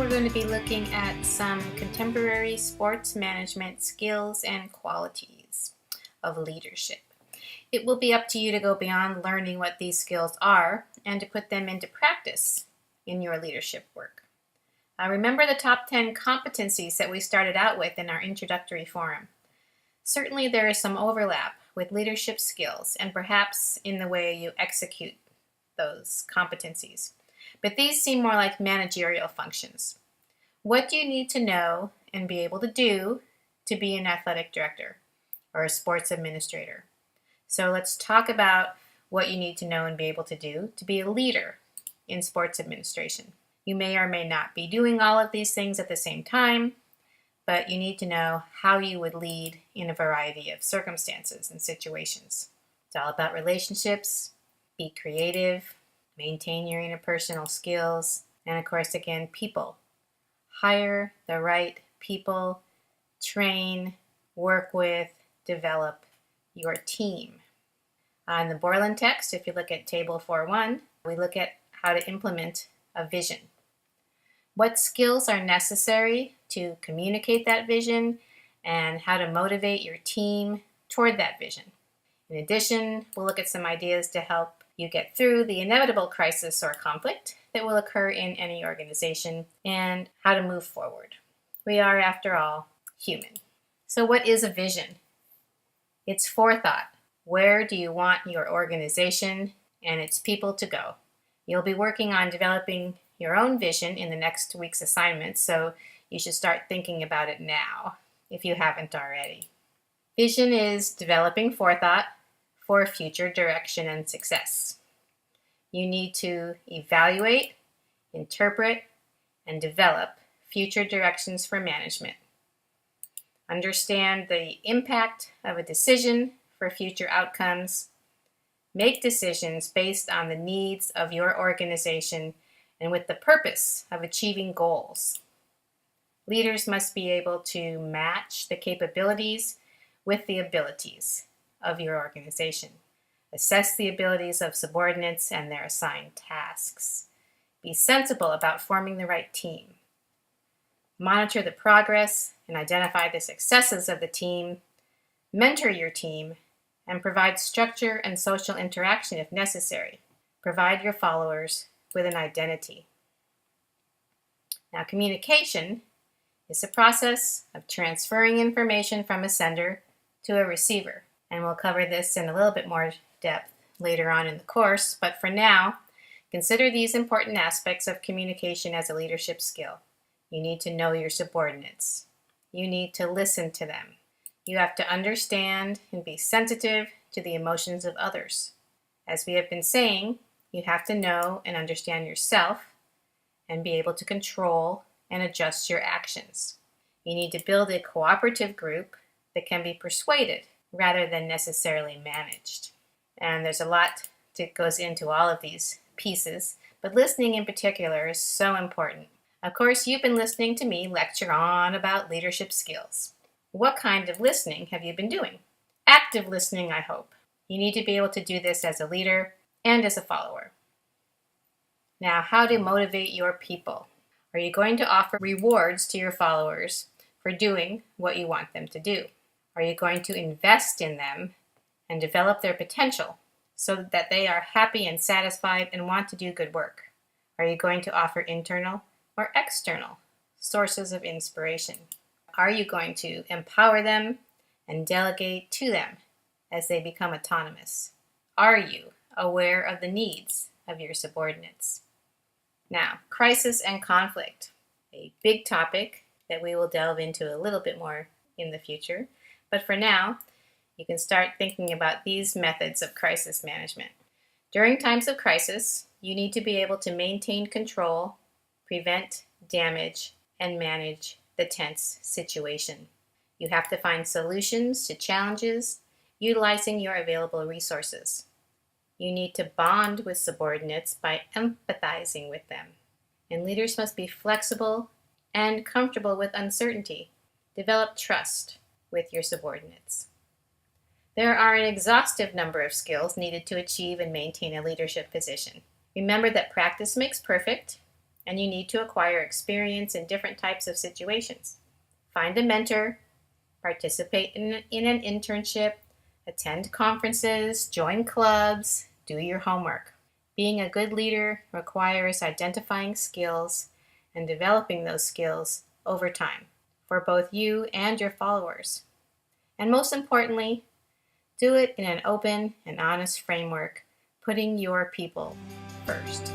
we're going to be looking at some contemporary sports management skills and qualities of leadership. It will be up to you to go beyond learning what these skills are and to put them into practice in your leadership work. Remember the top 10 competencies that we started out with in our introductory forum. Certainly there is some overlap with leadership skills and perhaps in the way you execute those competencies. But these seem more like managerial functions. What do you need to know and be able to do to be an athletic director or a sports administrator? So let's talk about what you need to know and be able to do to be a leader in sports administration. You may or may not be doing all of these things at the same time, but you need to know how you would lead in a variety of circumstances and situations. It's all about relationships, be creative, maintain your interpersonal skills, and of course, again, people. Hire the right people, train, work with, develop your team. In the Borland text, if you look at Table 4.1, we look at how to implement a vision. What skills are necessary to communicate that vision and how to motivate your team toward that vision. In addition, we'll look at some ideas to help you get through the inevitable crisis or conflict that will occur in any organization and how to move forward. We are, after all, human. So what is a vision? It's forethought. Where do you want your organization and its people to go? You'll be working on developing your own vision in the next week's assignment, so you should start thinking about it now if you haven't already. Vision is developing forethought for future direction and success. You need to evaluate, interpret, and develop future directions for management. Understand the impact of a decision for future outcomes. Make decisions based on the needs of your organization and with the purpose of achieving goals. Leaders must be able to match the capabilities with the abilities of your organization. Assess the abilities of subordinates and their assigned tasks. Be sensible about forming the right team. Monitor the progress and identify the successes of the team. Mentor your team and provide structure and social interaction if necessary. Provide your followers with an identity. Now, communication is the process of transferring information from a sender to a receiver. And we'll cover this in a little bit more depth later on in the course, but for now, consider these important aspects of communication as a leadership skill. You need to know your subordinates. You need to listen to them. You have to understand and be sensitive to the emotions of others. As we have been saying, you have to know and understand yourself and be able to control and adjust your actions. You need to build a cooperative group that can be persuaded rather than necessarily managed. And there's a lot that goes into all of these pieces, but listening in particular is so important. Of course, you've been listening to me lecture on about leadership skills. What kind of listening have you been doing? Active listening, I hope. You need to be able to do this as a leader and as a follower. Now, how to motivate your people. Are you going to offer rewards to your followers for doing what you want them to do? Are you going to invest in them and develop their potential so that they are happy and satisfied and want to do good work? Are you going to offer internal or external sources of inspiration? Are you going to empower them and delegate to them as they become autonomous? Are you aware of the needs of your subordinates? Now, crisis and conflict, a big topic that we will delve into a little bit more in the future. But for now, you can start thinking about these methods of crisis management. During times of crisis, you need to be able to maintain control, prevent damage, and manage the tense situation. You have to find solutions to challenges utilizing your available resources. You need to bond with subordinates by empathizing with them. And leaders must be flexible and comfortable with uncertainty. Develop trust with your subordinates. There are an exhaustive number of skills needed to achieve and maintain a leadership position. Remember that practice makes perfect, and you need to acquire experience in different types of situations. Find a mentor, participate in an internship, attend conferences, join clubs, do your homework. Being a good leader requires identifying skills and developing those skills over time for both you and your followers. And most importantly, do it in an open and honest framework, putting your people first.